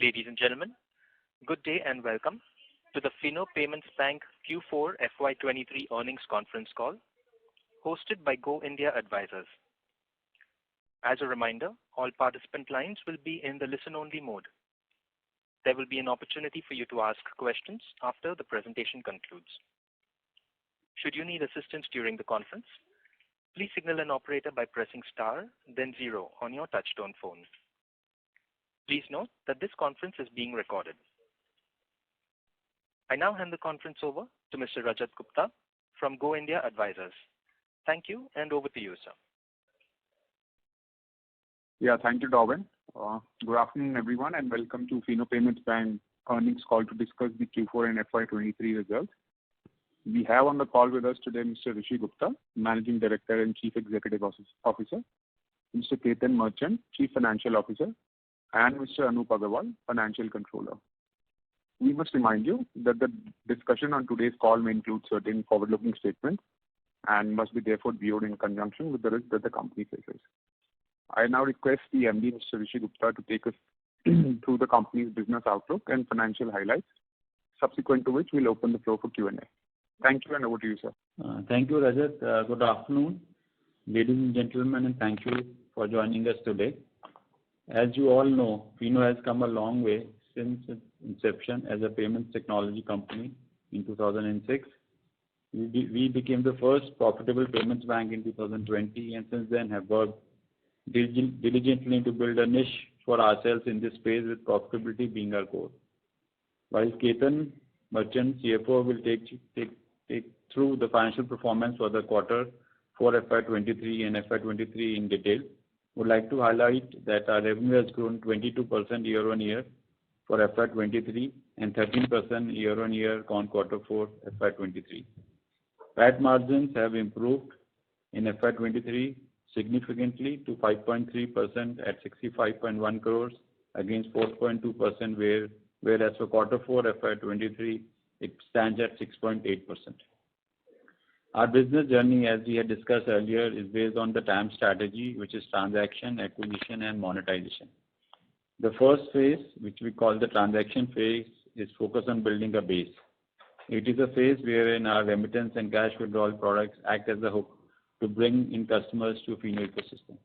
Ladies and gentlemen, good day and welcome to the FINO Payments Bank Q4 FY23 earnings conference call hosted by Go India Advisors. As a reminder, all participant lines will be in the listen-only mode. There will be an opportunity for you to ask questions after the presentation concludes. Should you need assistance during the conference, please signal an operator by pressing star, then 0 on your touchtone phone. Please note that this conference is being recorded. I now hand the conference over to Mr. Rajat Gupta from Go India Advisors. Thank you, and over to you, sir. Yeah, thank you, Darwin. Good afternoon, everyone, and welcome to FINO Payments Bank earnings call to discuss the Q4 and FY23 results. We have on the call with us today Mr. Rishi Gupta, Managing Director and Chief Executive Officer, Mr. Ketan Merchant, Chief Financial Officer, and Mr. Anup Agarwal, Financial Controller. We must remind you that the discussion on today's call may include certain forward-looking statements and must be therefore viewed in conjunction with the risk that the company faces. I now request the MD, Mr. Rishi Gupta, to take us through the company's business outlook and financial highlights, subsequent to which we'll open the floor for Q&A. Thank you, and over to you, sir. Thank you, Rajat. Good afternoon, ladies and gentlemen, and thank you for joining us today. As you all know, FINO has come a long way since its inception as a payments technology company in 2006. We became the first profitable payments bank in 2020, and since then have worked diligently to build a niche for ourselves in this space, with profitability being our core. While Ketan Merchant, CFO, will take through the financial performance for the quarter for FY23 and FY23 in detail, would like to highlight that our revenue has grown 22% year-on-year for FY23 and 13% year-on-year on quarter 4 FY23. PAT margins have improved in FY23 significantly to 5.3% at 65.1 crores against 4.2%, whereas for quarter 4 FY23 it stands at 6.8%. Our business journey, as we had discussed earlier, is based on the TAM strategy, which is transaction, acquisition, and monetization. The first phase, which we call the transaction phase, is focused on building a base. It is a phase wherein our remittance and cash withdrawal products act as a hook to bring in customers to FINO ecosystem.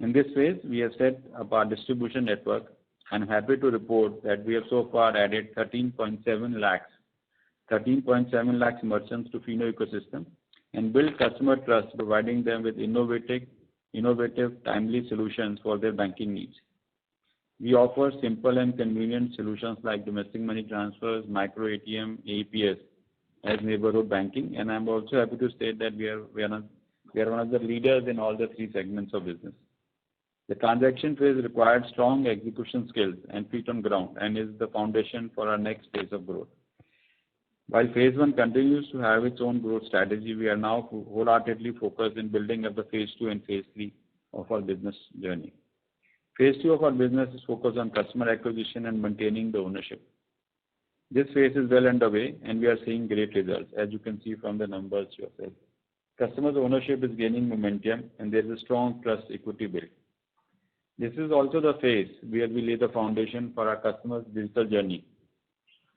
In this phase, we have set up our distribution network, and I'm happy to report that we have so far added 13.7 lakhs merchants to FINO ecosystem and build customer trust, providing them with innovative, timely solutions for their banking needs. We offer simple and convenient solutions like domestic money transfers, micro ATM, APS as neighborhood banking, and I'm also happy to state that we are one of the leaders in all the 3 segments of business. The transaction phase required strong execution skills and feet on ground and is the foundation for our next phase of growth. While phase 1 continues to have its own growth strategy, we are now wholeheartedly focused in building up the phase 2 and phase 3 of our business journey. Phase 2 of our business is focused on customer acquisition and maintaining the ownership. This phase is well underway, and we are seeing great results, as you can see from the numbers yourself. Customers' ownership is gaining momentum, and there is a strong trust equity build. This is also the phase where we lay the foundation for our customers' digital journey,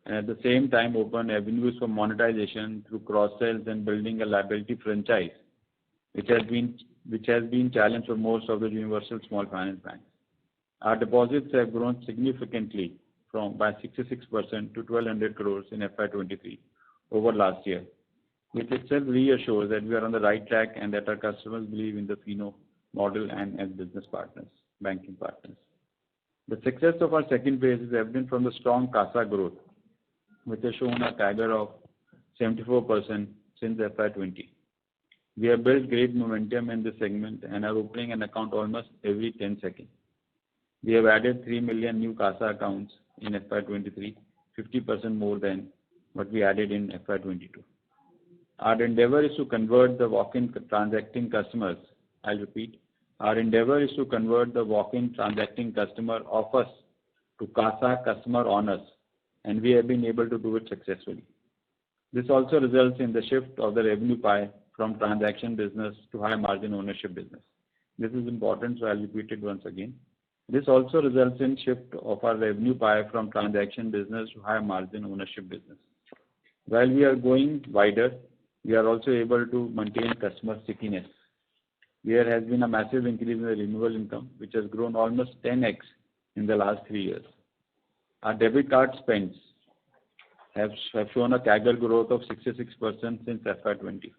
and at the same time open avenues for monetization through cross-sales and building a liability franchise, which has been challenged for most of the universal small finance banks. Our deposits have grown significantly by 66% to 1,200 crores in FY23 over last year, which itself reassures that we are on the right track and that our customers believe in the FINO model and as business partners, banking partners. The success of our second phase is evident from the strong CASA growth, which has shown a CAGR of 74% since FY20. We have built great momentum in this segment and are opening an account almost every 10 seconds. We have added 3 million new CASA accounts in FY23, 50% more than what we added in FY22. Our endeavor is to convert the walk-in transacting customers. I'll repeat. Our endeavor is to convert the walk-in transacting customer of us to CASA customer on us, and we have been able to do it successfully. This also results in the shift of the revenue pie from transaction business to high margin ownership business. This is important, so I'll repeat it once again. This also results in shift of our revenue pie from transaction business to high margin ownership business. While we are going wider, we are also able to maintain customer stickiness. There has been a massive increase in the renewal income, which has grown almost 10x in the last 3 years. Our debit card spends have shown a CAGR growth of 66% since FY20.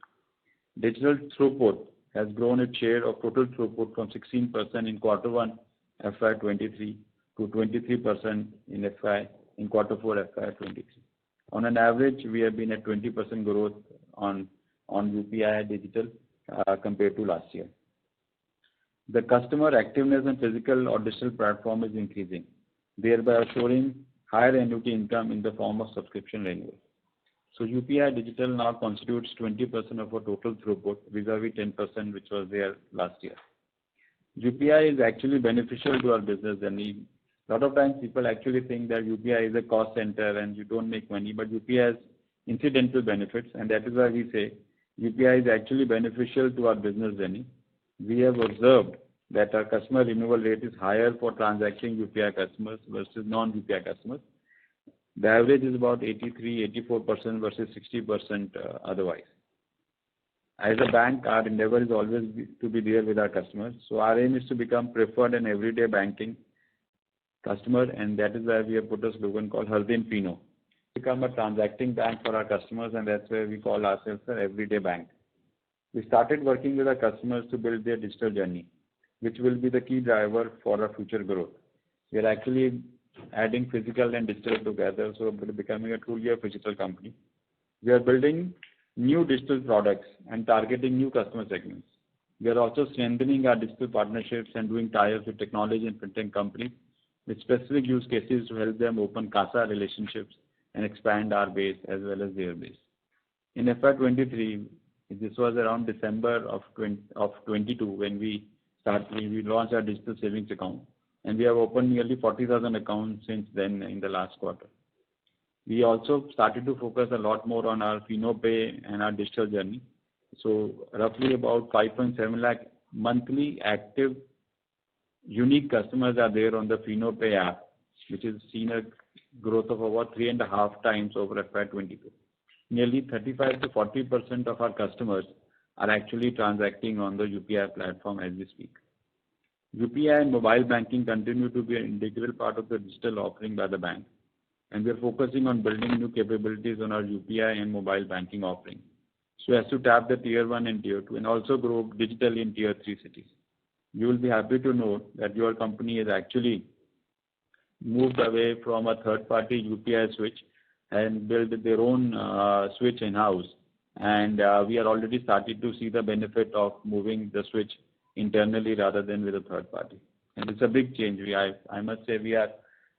Digital throughput has grown its share of total throughput from 16% in Q1 FY23 to 23% in Q4 FY23. On an average, we have been at 20% growth on UPI digital compared to last year. The customer activeness and physical or digital platform is increasing, thereby assuring higher annuity income in the form of subscription renewal. So UPI digital now constitutes 20% of our total throughput vis-a-vis 10% which was there last year. UPI is actually beneficial to our business journey. A lot of times people actually think that UPI is a cost center and you don't make money, but UPI has incidental benefits, and that is why we say UPI is actually beneficial to our business journey. We have observed that our customer renewal rate is higher for transacting UPI customers versus non-UPI customers. The average is about 83-84% versus 60% otherwise. As a bank, our endeavor is always to be there with our customers. So our aim is to become preferred and everyday banking customer, and that is why we have put a slogan called Har Din FINO. Become a transacting bank for our customers, and that's why we call ourselves an everyday bank. We started working with our customers to build their digital journey, which will be the key driver for our future growth. We are actually adding physical and digital together, so we're becoming a truly a physical company. We are building new digital products and targeting new customer segments. We are also strengthening our digital partnerships and doing ties with technology and fintech companies with specific use cases to help them open CASA relationships and expand our base as well as their base. In FY23, this was around December of 22 when we launched our digital savings account, and we have opened nearly 40,000 accounts since then in the last quarter. We also started to focus a lot more on our FINO Pay and our digital journey. So roughly about 5.7 lakh monthly active unique customers are there on the FINO Pay app, which has seen a growth of about 3.5 times over FY22. Nearly 35 to 40% of our customers are actually transacting on the UPI platform as we speak. UPI and mobile banking continue to be an integral part of the digital offering by the bank, and we are focusing on building new capabilities on our UPI and mobile banking offering so as to tap the tier 1 and tier 2 and also grow digitally in tier 3 cities. You will be happy to note that your company has actually moved away from a third-party UPI switch and built their own switch in-house, and we are already starting to see the benefit of moving the switch internally rather than with a third party. And it's a big change. I must say we are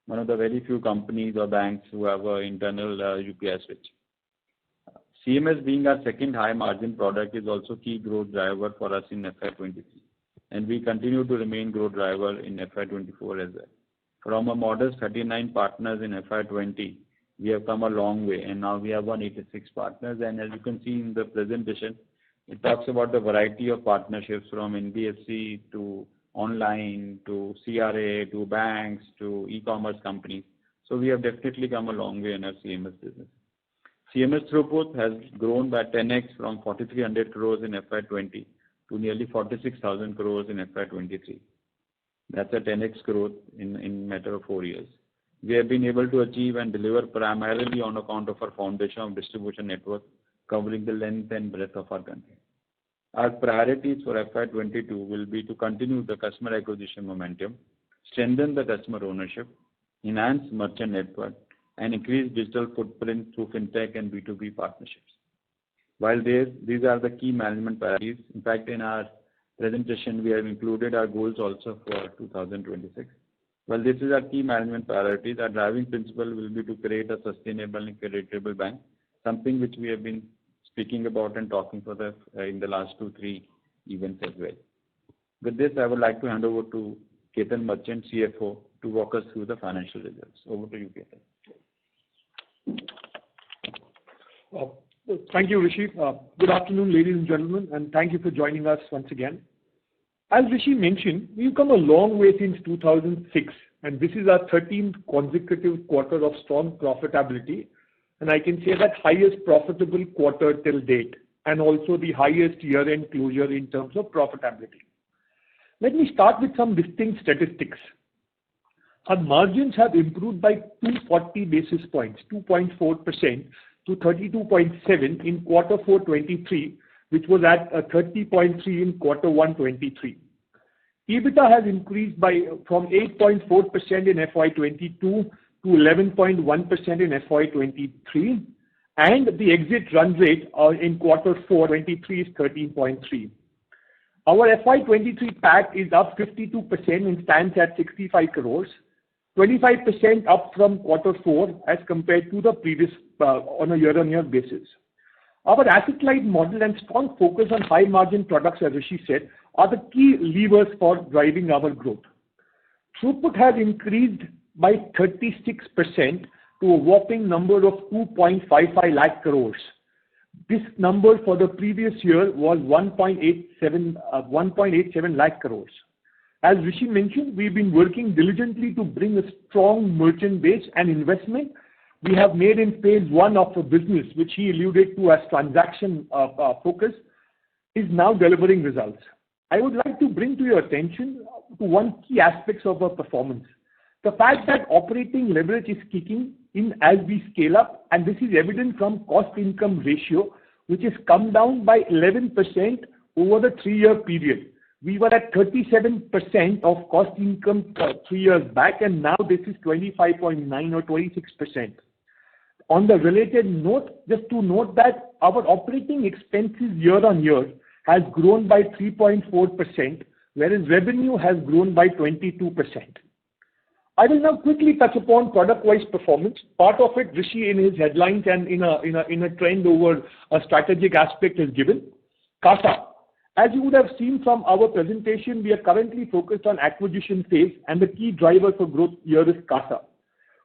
one of the very few companies or banks who have an internal UPI switch. CMS being our second high margin product is also key growth driver for us in FY23, and we continue to remain growth driver in FY24 as well. From a modest 39 partners in FY20, we have come a long way, and now we have 186 partners. And as you can see in the presentation, it talks about the variety of partnerships from NBFC to online to CRA to banks to e-commerce companies. So we have definitely come a long way in our CMS business. CMS throughput has grown by 10x from 4,300 crores in FY20 to nearly 46,000 crores in FY23. That's a 10x growth in matter of 4 years. We have been able to achieve and deliver primarily on account of our foundation of distribution network covering the length and breadth of our country. Our priorities for FY22 will be to continue the customer acquisition momentum, strengthen the customer ownership, enhance merchant network, and increase digital footprint through fintech and B2B partnerships. While these are the key management priorities, in fact, in our presentation, we have included our goals also for 2026. Well, this is our key management priorities. Our driving principle will be to create a sustainable and creditable bank, something which we have been speaking about and talking for in the last 2-3 events as well. With this, I would like to hand over to Ketan Merchant, CFO, to walk us through the financial results. Over to you, Ketan. Thank you, Rishi. Good afternoon, ladies and gentlemen, and thank you for joining us once again. As Rishi mentioned, we've come a long way since 2006, and this is our 13th consecutive quarter of strong profitability, and I can say that highest profitable quarter till date, and also the highest year-end closure in terms of profitability. Let me start with some distinct statistics. Our margins have improved by 240 basis points, 2.4% to 32.7 in quarter 4 23, which was at 30.3 in quarter 1 23. EBITDA has increased from 8.4% in FY22 to 11.1% in FY23, and the exit run rate in quarter 4 23 is 13.3. Our FY23 PAT is up 52% and stands at 65 crores, 25% up from quarter 4 as compared to the previous on a year-on-year basis. Our asset-light model and strong focus on high-margin products, as Rishi said, are the key levers for driving our growth. Throughput has increased by 36% to a whopping number of 2.55 lakh crores. This number for the previous year was 1.87 lakh crores. As Rishi mentioned, we've been working diligently to bring a strong merchant base and investment we have made in phase 1 of the business, which he alluded to as transaction focus, is now delivering results. I would like to bring to your attention to one key aspect of our performance. The fact that operating leverage is kicking in as we scale up, and this is evident from cost-income ratio, which has come down by 11% over the 3-year period. We were at 37% of cost income 3 years back, and now this is 25.9 or 26%. On the related note, just to note that our operating expenses year on year has grown by 3.4%, whereas revenue has grown by 22%. I will now quickly touch upon product-wise performance. Part of it, Rishi in his headlines and in a trend over a strategic aspect is given. CASA. As you would have seen from our presentation, we are currently focused on acquisition phase, and the key driver for growth here is CASA.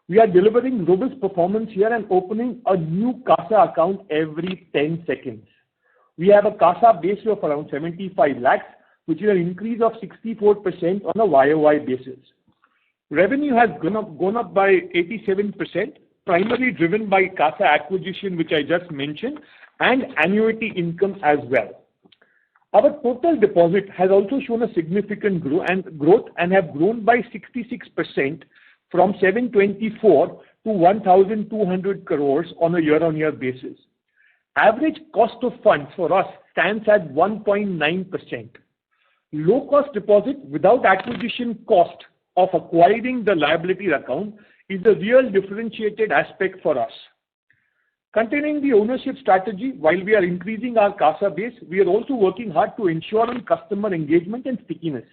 We are delivering robust performance here and opening a new CASA account every 10 seconds. We have a CASA base of around 75 lakhs, which is an increase of 64% on a YOY basis. Revenue has gone up by 87%, primarily driven by CASA acquisition, which I just mentioned, and annuity income as well. Our total deposit has also shown a significant growth and have grown by 66% from 724 to 1,200 crores on a year-on-year basis. Average cost of funds for us stands at 1.9%. Low-cost deposit without acquisition cost of acquiring the liability account is the real differentiated aspect for us. Continuing the ownership strategy, while we are increasing our CASA base, we are also working hard to ensure on customer engagement and stickiness.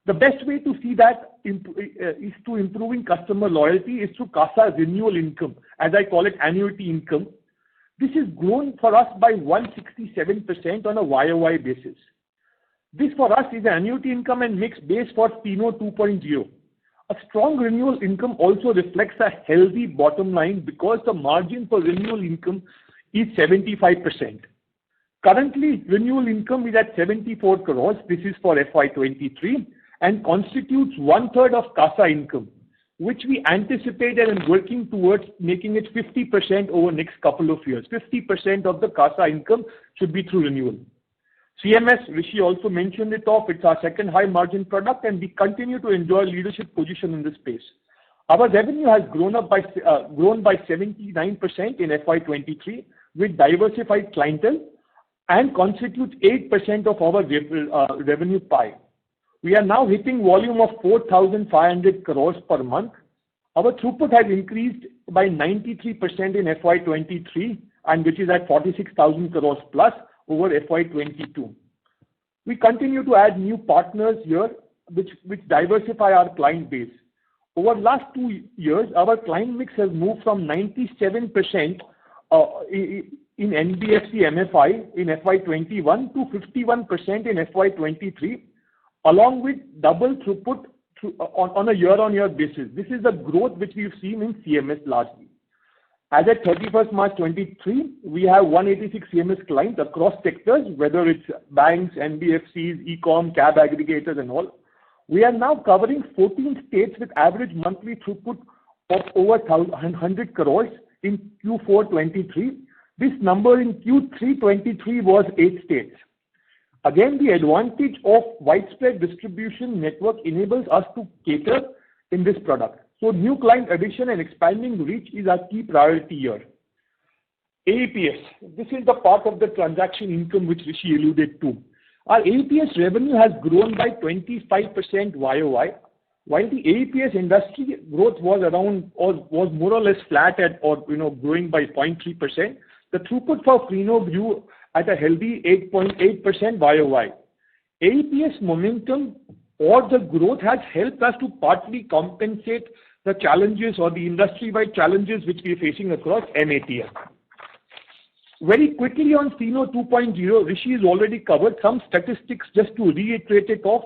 The best way to see that is to improving customer loyalty is through CASA renewal income, as I call it annuity income. This is grown for us by 167% on a YOY basis. This for us is annuity income and mix base for FINO 2.0. A strong renewal income also reflects a healthy bottom line because the margin for renewal income is 75%. Currently, renewal income is at 74 crores. This is for FY23 and constitutes 1/3 of CASA income, which we anticipated and working towards making it 50% over next couple of years. 50% of the CASA income should be through renewal. CMS, Rishi also mentioned it off, it's our second high margin product and we continue to enjoy leadership position in this space. Our revenue has grown by 79% in FY23 with diversified clientele and constitutes 8% of our revenue pie. We are now hitting volume of 4,500 crores per month. Our throughput has increased by 93% in FY23 and which is at 46,000 crores plus over FY22. We continue to add new partners here which diversify our client base. Over last 2 years, our client mix has moved from 97% in NBFC MFI in FY21 to 51% in FY23, along with double throughput on a year-on-year basis. This is the growth which we've seen in CMS largely. As at 31st March 23, we have 186 CMS clients across sectors, whether it's banks, NBFCs, e-com, cab aggregators and all. We are now covering 14 states with average monthly throughput of over 100 crores in Q4 23. This number in Q3 23 was 8 states. Again, the advantage of widespread distribution network enables us to cater in this product. So new client addition and expanding reach is our key priority here. AEPS, this is the part of the transaction income which Rishi alluded to. Our AEPS revenue has grown by 25% YOY, while the AEPS industry growth was more or less flat at growing by 0.3%. The throughput for FINO grew at a healthy 8.8% YOY. AEPS momentum or the growth has helped us to partly compensate the challenges or the industry-wide challenges which we are facing across MATM. Very quickly on FINO 2.0, Rishi has already covered some statistics just to reiterate it off.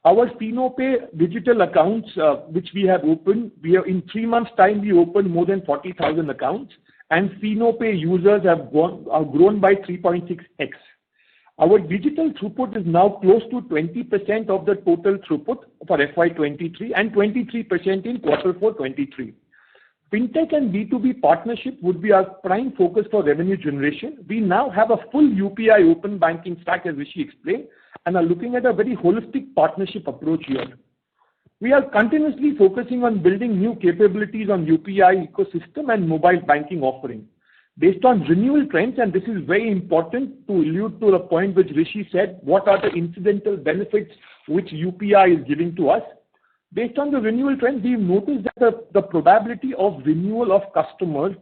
Our FINO Pay digital accounts which we have opened, in 3 months' time we opened more than 40,000 accounts, and FINO Pay users have grown by 3.6x. Our digital throughput is now close to 20% of the total throughput for FY23 and 23% in Q4 23. Fintech and B2B partnership would be our prime focus for revenue generation. We now have a full UPI open banking stack, as Rishi explained, and are looking at a very holistic partnership approach here. We are continuously focusing on building new capabilities on UPI ecosystem and mobile banking offering. Based on renewal trends, and this is very important to allude to the point which Rishi said, what are the incidental benefits which UPI is giving to us? Based on the renewal trends, we've noticed that the probability of renewal of customers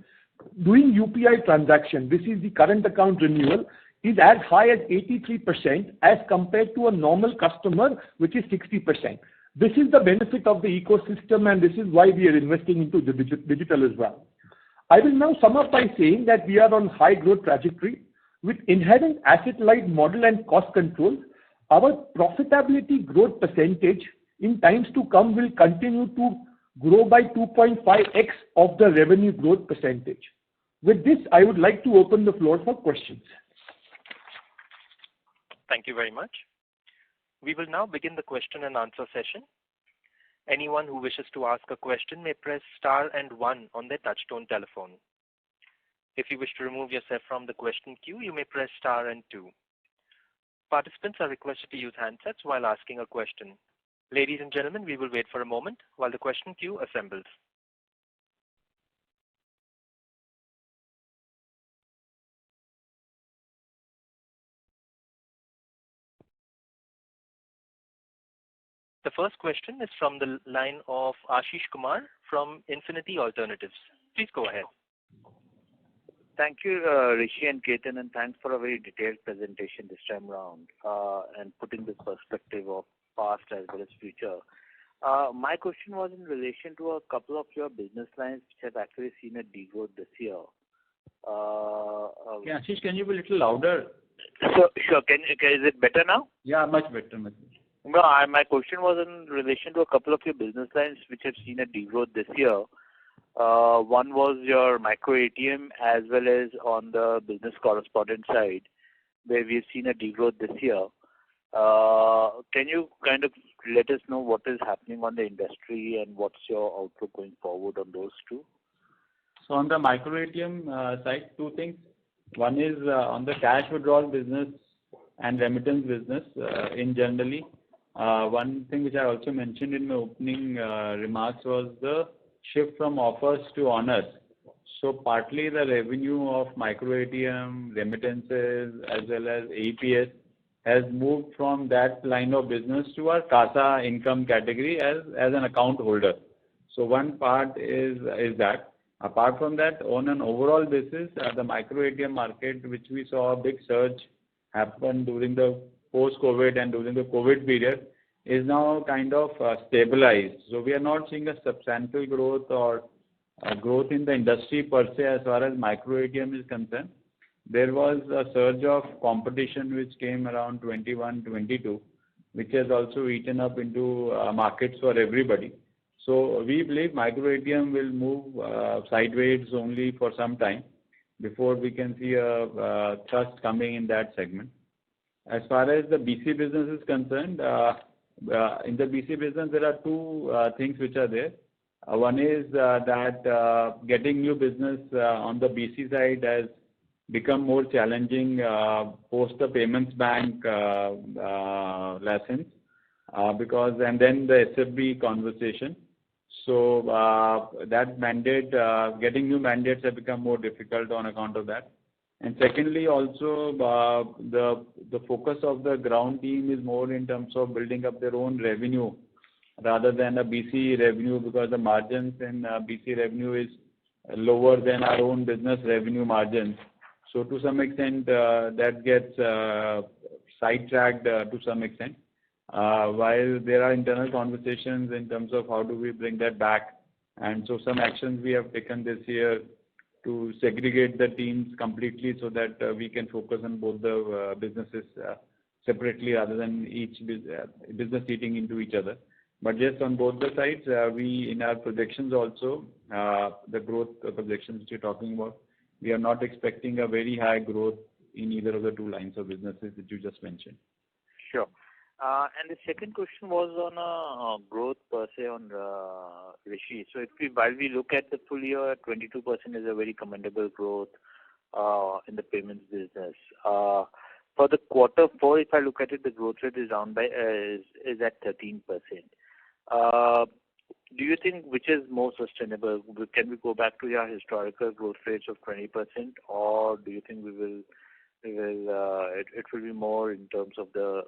doing UPI transaction, this is the current account renewal, is as high as 83% as compared to a normal customer, which is 60%. This is the benefit of the ecosystem, and this is why we are investing into the digital as well. I will now sum up by saying that we are on high growth trajectory with inherent asset-light model and cost control. Our profitability growth percentage in times to come will continue to grow by 2.5x of the revenue growth percentage. With this, I would like to open the floor for questions. Thank you very much. We will now begin the question and answer session. Anyone who wishes to ask a question may press star and 1 on their touchtone telephone. If you wish to remove yourself from the question queue, you may press star and 2. Participants are requested to use handsets while asking a question. Ladies and gentlemen, we will wait for a moment while the question queue assembles. The first question is from the line of Ashish Kumar from Infinity Alternatives. Please go ahead. Thank you, Rishi and Ketan, and thanks for a very detailed presentation this time around and putting this perspective of past as well as future. My question was in relation to a couple of your business lines which have actually seen a degrowth this year. Ashish, can you be a little louder? Sure. Is it better now? Yeah, much better. No, my question was in relation to a couple of your business lines which have seen a degrowth this year. One was your micro ATM as well as on the business correspondent side, where we've seen a degrowth this year. Can you kind of let us know what is happening on the industry and what's your outlook going forward on those two? So on the micro ATM side, 2 things. One is on the cash withdrawal business and remittance business in generally. One thing which I also mentioned in my opening remarks was the shift from offers to honors. So partly the revenue of micro ATM, remittances as well as APS has moved from that line of business to our CASA income category as an account holder. So one part is that. Apart from that, on an overall basis, the micro ATM market, which we saw a big surge happen during the post-COVID and during the COVID period, is now kind of stabilized. So we are not seeing a substantial growth or growth in the industry per se as far as micro ATM is concerned. There was a surge of competition which came around 21-22, which has also eaten up into markets for everybody. So we believe micro ATM will move sideways only for some time before we can see a thrust coming in that segment. As far as the BC business is concerned, in the BC business there are two things which are there. One is that getting new business on the BC side has become more challenging post the payments bank license because and then the SFB conversation. So that mandate, getting new mandates have become more difficult on account of that. And secondly, also the focus of the ground team is more in terms of building up their own revenue rather than a BC revenue, because the margins in BC revenue is lower than our own business revenue margins. So to some extent that gets sidetracked to some extent. While there are internal conversations in terms of how do we bring that back, and so some actions we have taken this year to segregate the teams completely so that we can focus on both the businesses separately rather than each business eating into each other. But just on both the sides, we in our projections also, the growth projections which you're talking about, we are not expecting a very high growth in either of the two lines of businesses that you just mentioned. Sure. And the second question was on growth per se on Rishi. So while we look at the full year, 22% is a very commendable growth in the payments business. For the quarter four, if I look at it, the growth rate is down by is at 13%. Do you think which is more sustainable? Can we go back to your historical growth rates of 20%, or do you think it will be more in terms of the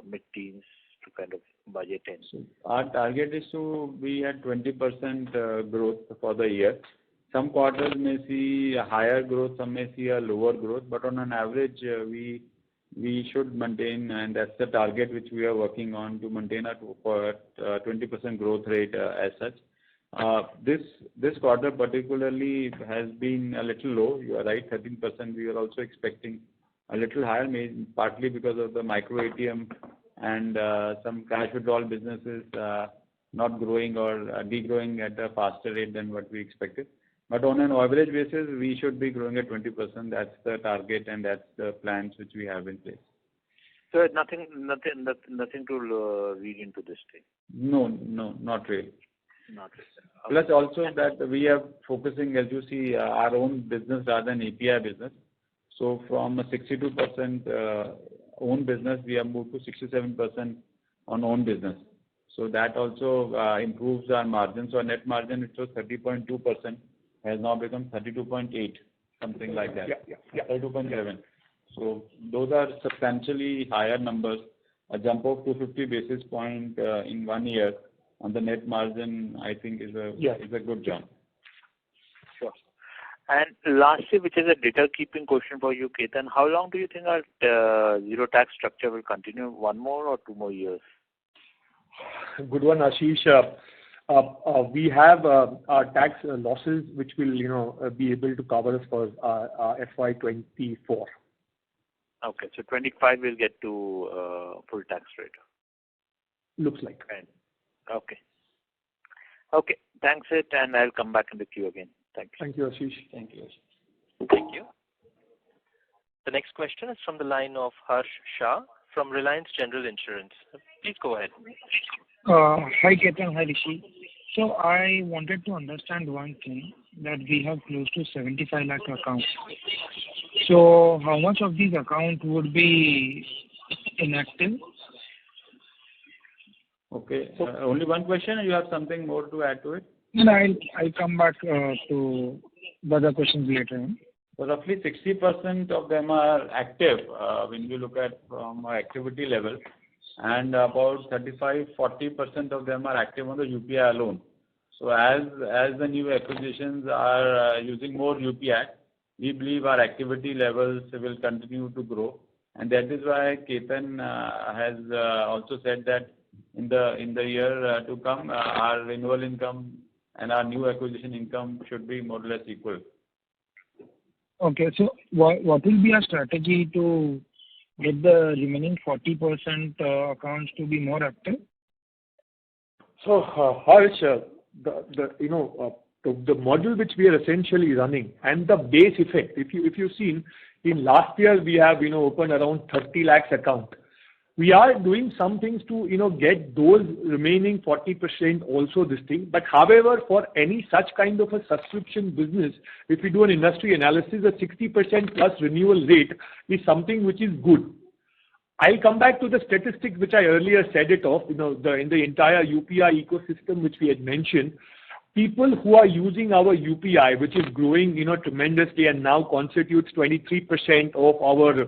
mid-teens to kind of budget in? So our target is to be at 20% growth for the year. Some quarters may see a higher growth, some may see a lower growth, but on an average, we should maintain, and that's the target which we are working on, to maintain a 20% growth rate as such. This quarter particularly has been a little low. You are right, 13%. We are also expecting a little higher, maybe partly because of the micro ATM and some cash withdrawal businesses not growing or degrowing at a faster rate than what we expected. But on an average basis, we should be growing at 20%. That's the target, and that's the plans which we have in place. So nothing to read into this thing? No, not really. Not really. Plus also that we are focusing, as you see, our own business rather than API business. So from a 62% own business, we have moved to 67% on own business. So that also improves our margin. So our net margin, which was 30.2%, has now become 32.8, something like that. Yeah. 32.7. So those are substantially higher numbers. A jump of 250 basis point in 1 year on the net margin, I think is a good jump. Sure. And lastly, which is a data keeping question for you, Ketan, how long do you think our zero tax structure will continue? 1 more or 2 more years? Good one, Ashish. We have our tax losses which will be able to cover us for FY24. Okay, so 25 will get to full tax rate. Looks like. Okay. Okay, thanks it, and I'll come back in the queue again. Thank you. Thank you, Ashish. Thank you. Thank you. The next question is from the line of Harsh Shah from Reliance General Insurance. Please go ahead. Hi Ketan, hi Rishi. So I wanted to understand one thing, that we have close to 75 lakh accounts. So how much of these accounts would be inactive? Okay. Only one question, or you have something more to add to it? No, I'll come back to the other questions later on. So roughly 60% of them are active when you look at from activity level, and about 35-40% of them are active on the UPI alone. So as the new acquisitions are using more UPI, we believe our activity levels will continue to grow, and that is why Ketan has also said that in the year to come, our renewal income and our new acquisition income should be more or less equal. Okay, so what will be our strategy to get the remaining 40% accounts to be more active? So, Harsh, the model which we are essentially running and the base effect. If you've seen in last year we have opened around 30 lakhs account. We are doing some things to get those remaining 40% also this thing. But however, for any such kind of a subscription business, if we do an industry analysis, a 60% plus renewal rate is something which is good. I'll come back to the statistics which I earlier said it of, in the entire UPI ecosystem which we had mentioned. People who are using our UPI, which is growing, tremendously and now constitutes 23% of our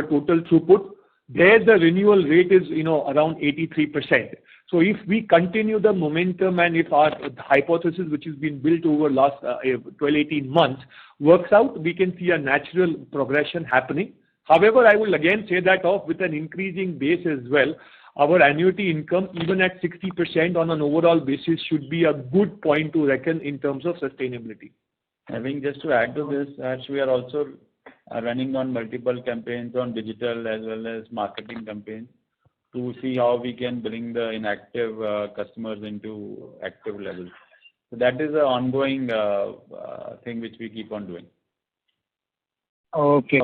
total throughput, there the renewal rate is, around 83%. So if we continue the momentum and if our hypothesis, which has been built over last 12-18 months, works out, we can see a natural progression happening. However, I will again say that with an increasing base as well, our annuity income, even at 60% on an overall basis, should be a good point to reckon in terms of sustainability. Having just to add to this, as we are also running on multiple campaigns on digital as well as marketing campaigns to see how we can bring the inactive customers into active levels. So that is an ongoing thing which we keep on doing. Okay.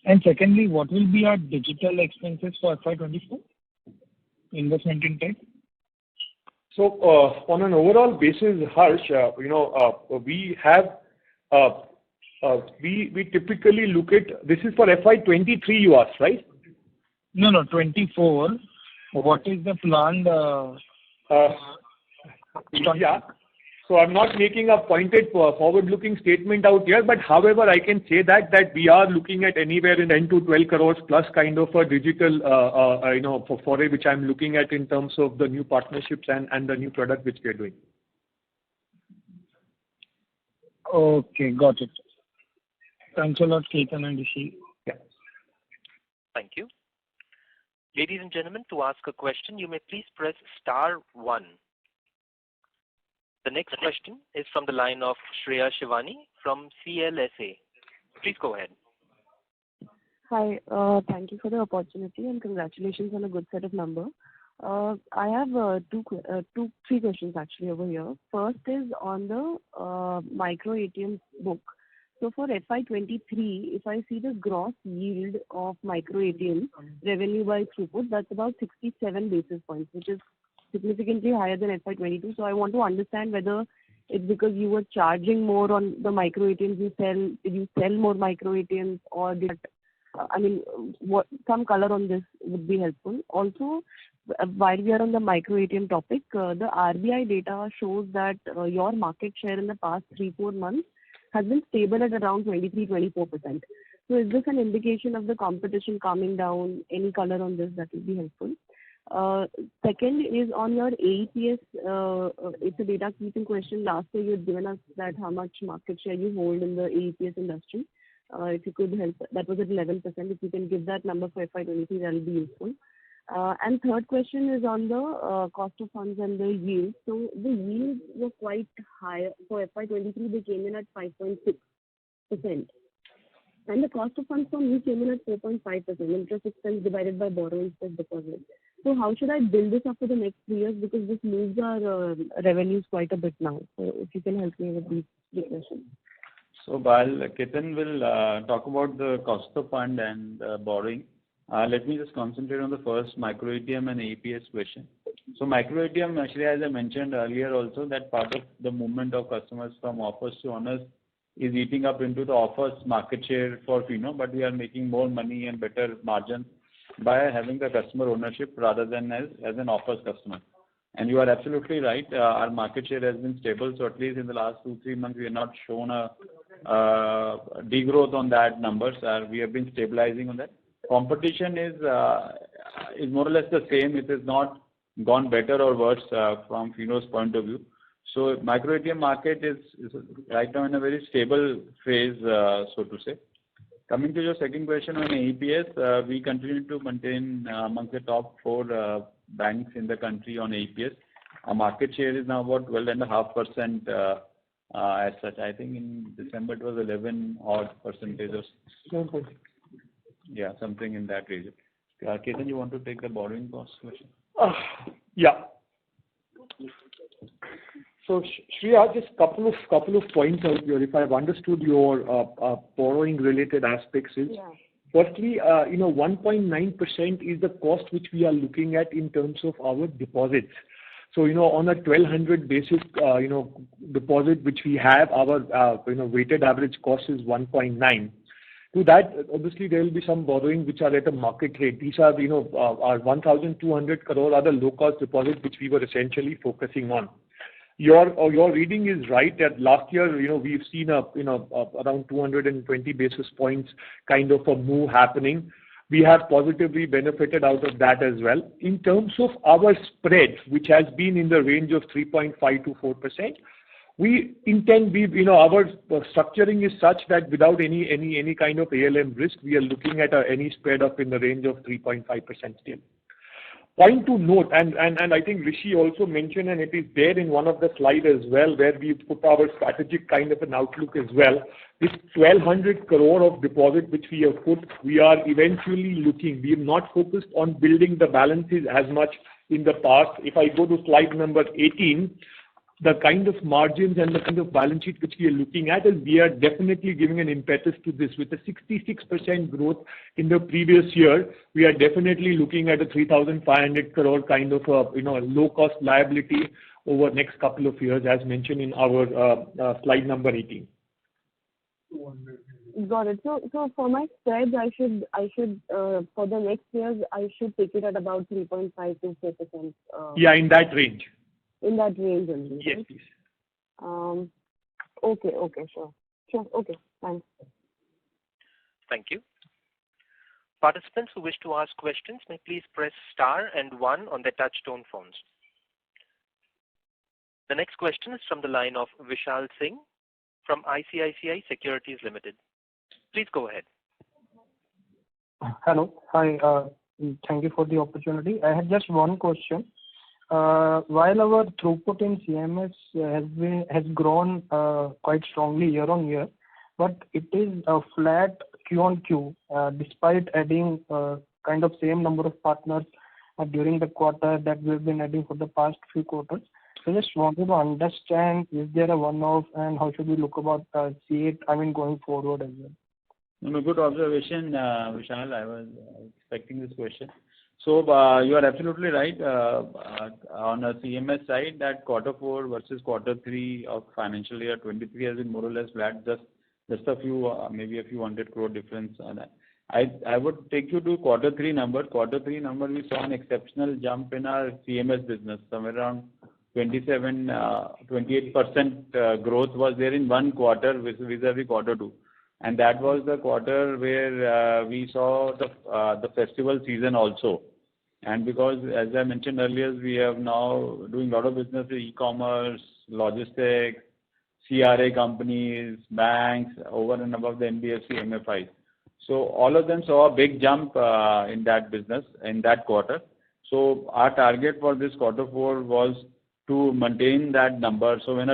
And secondly, what will be our digital expenses for FY24? Investment in tech? So on an overall basis, Harsh, we have we typically look at, this is for FY23 you asked, right? No, 24. What is the planned? Yeah. So I'm not making a pointed forward-looking statement out here, but however, I can say that we are looking at anywhere in 10 to 12 crores plus kind of a digital, foray which I'm looking at in terms of the new partnerships and the new product which we are doing. Okay, got it. Thanks a lot, Ketan and Rishi. Yeah. Thank you. Ladies and gentlemen, to ask a question, you may please press star 1. The next question is from the line of Shreya Shivani from CLSA. Please go ahead. Hi, thank you for the opportunity and congratulations on a good set of numbers. I have three questions actually over here. First is on the micro ATM book. So for FY23, if I see the gross yield of micro ATM revenue by throughput, that's about 67 basis points, which is significantly higher than FY22. So I want to understand whether it's because you were charging more on the micro ATMs you sell. Did you sell more micro ATMs, or some color on this would be helpful. Also, while we are on the micro ATM topic, the RBI data shows that your market share in the past 3-4 months has been stable at around 23-24%. So is this an indication of the competition calming down? Any color on this, that would be helpful. Second is on your AEPS. It's a data keeping question. Last year you had given us that how much market share you hold in the AEPS industry. If you could help, that was at 11%. If you can give that number for FY23, that will be useful. And third question is on the cost of funds and the yield. So the yields were quite high. For FY23, they came in at 5.6%. And the cost of funds from you came in at 4.5%, interest expense divided by borrowings plus deposit. So how should I build this up for the next 3 years? Because this moves our revenues quite a bit now. So if you can help me with these three questions. So while Ketan will talk about the cost of fund and borrowing, let me just concentrate on the first micro ATM and APS question. So micro ATM, actually, as I mentioned earlier also, that part of the movement of customers from offers to honors is eating up into the offers market share for FINO, but we are making more money and better margins by having the customer ownership rather than as an offers customer. And you are absolutely right. Our market share has been stable. So at least in the last 2-3 months, we have not shown a degrowth on that numbers. We have been stabilizing on that. Competition is more or less the same. It has not gone better or worse from FINO's point of view. So micro ATM market is right now in a very stable phase, so to say. Coming to your second question on AEPS, we continue to maintain amongst the top 4 banks in the country on AEPS. Our market share is now about 12.5% as such. I think in December it was 11 odd percentage or yeah, something in that region. Ketan, you want to take the borrowing cost question? Yeah. So Shreya, just couple of points out here. If I've understood your borrowing related aspects is, firstly, 1.9% is the cost which we are looking at in terms of our deposits. So, on a 1200 basis, deposit which we have, our, weighted average cost is 1.9. To that, obviously, there will be some borrowing which are at a market rate. These are, our 1,200 crore are the low-cost deposits which we were essentially focusing on. Your reading is right that last year, we've seen around 220 basis points kind of a move happening. We have positively benefited out of that as well. In terms of our spread, which has been in the range of 3.5 to 4%, we intend, our structuring is such that without any kind of ALM risk, we are looking at any spread up in the range of 3.5% still. Point to note, and I think Rishi also mentioned, and it is there in one of the slides as well, where we put our strategic kind of an outlook as well. This 1,200 crore of deposit which we have put, we are eventually looking. We have not focused on building the balances as much in the past. If I go to slide number 18, the kind of margins and the kind of balance sheet which we are looking at is we are definitely giving an impetus to this. With a 66% growth in the previous year, we are definitely looking at a 3,500 crore kind of low cost liability over next couple of years, as mentioned in our slide number 18. Got it. So for my spreads, I should for the next years I should take it at about 3.5 to 4%. Yeah, in that range. In that range only. Yes, right? please. Okay, sure. Okay, thanks. Thank you. Participants who wish to ask questions may please press star and 1 on their touch-tone phones. The next question is from the line of Vishal Singh from ICICI Securities Limited. Please go ahead. Hello. Hi. Thank you for the opportunity. I had just one question. While our throughput in CMS has grown quite strongly year on year, but it is flat Q on Q, despite adding kind of same number of partners during the quarter that we've been adding for the past few quarters. So just wanted to understand, is there a one-off and how should we look about see it, going forward as well? No, good observation, Vishal. I was expecting this question. So you are absolutely right. On a CMS side, that quarter 4 versus quarter 3 of financial year 23 has been more or less flat, just a few, maybe a few 100 crore difference on that. I would take you to quarter 3 number. Quarter 3 number, we saw an exceptional jump in our CMS business, somewhere around 28% growth was there in one quarter vis-a-vis quarter 2. And that was the quarter where we saw the festival season also. And because, as I mentioned earlier, we are now doing a lot of business with e-commerce, logistics, CRA companies, banks, over and above the NBFC, MFIs. So all of them saw a big jump in that business in that quarter. So our target for this quarter 4 was to maintain that number. So when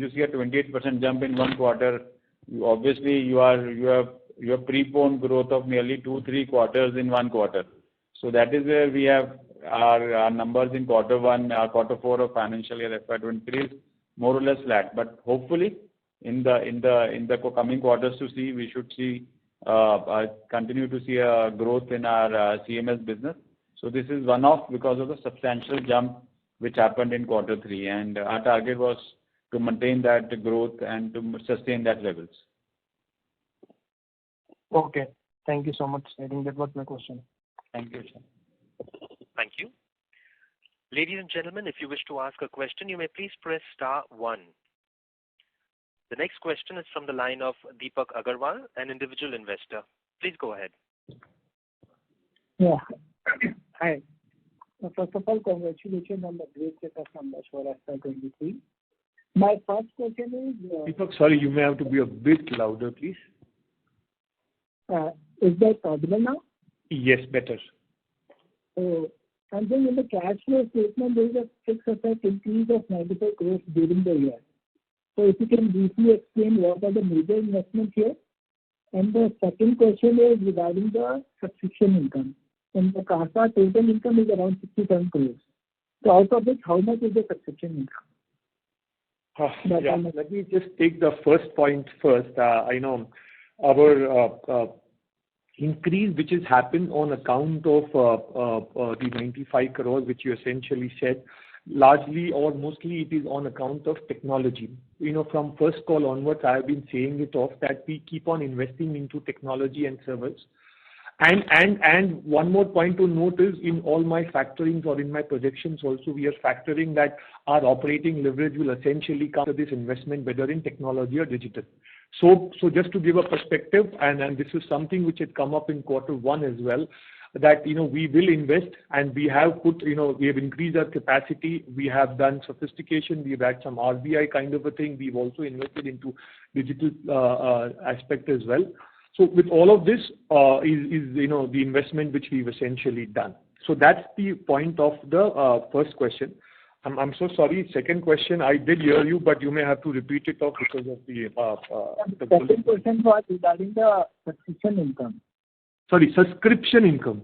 you see a 28% jump in one quarter, obviously you have preponed growth of nearly 2-3 quarters in one quarter. So that is where we have our numbers in quarter 4 of financial year FY23 is more or less flat. But hopefully in the coming quarters we should see continue to see a growth in our CMS business. So this is one-off because of the substantial jump which happened in quarter 3, and our target was to maintain that growth and to sustain that levels. Okay. Thank you so much. I think that was my question. Thank you, sir. Thank you. Ladies and gentlemen, if you wish to ask a question, you may please press star 1. The next question is from the line of Deepak Agarwal, an individual investor. Please go ahead. Yeah. Hi. First of all, congratulations on the great set of numbers for FY23. My first question is... Deepak, sorry, you may have to be a bit louder, please. Is that audible now? Yes, better. And then in the cash flow statement, there is a fixed asset increase of 95 crores during the year. So if you can briefly explain what are the major investments here. And the second question is regarding the subscription income. And the CASA total income is around 67 crores. So out of this, how much is the subscription income? Yeah, let me just take the first point first. I know our increase which has happened on account of the 95 crores which you essentially said, largely or mostly it is on account of technology. From first call onwards, I have been saying it off that we keep on investing into technology and servers. And one more point to note is in all my factorings or in my projections also, we are factoring that our operating leverage will essentially come to this investment, whether in technology or digital. So just to give a perspective, and this is something which had come up in Q1 as well, that we will invest, and we have put we have increased our capacity, we have done sophistication, we've had some RBI kind of a thing, we've also invested into digital aspect as well. So with all of this is the investment which we've essentially done. So that's the point of the first question. I'm so sorry. Second question, I did hear you, but you may have to repeat it off because of the second question was regarding the subscription income. Sorry, subscription income.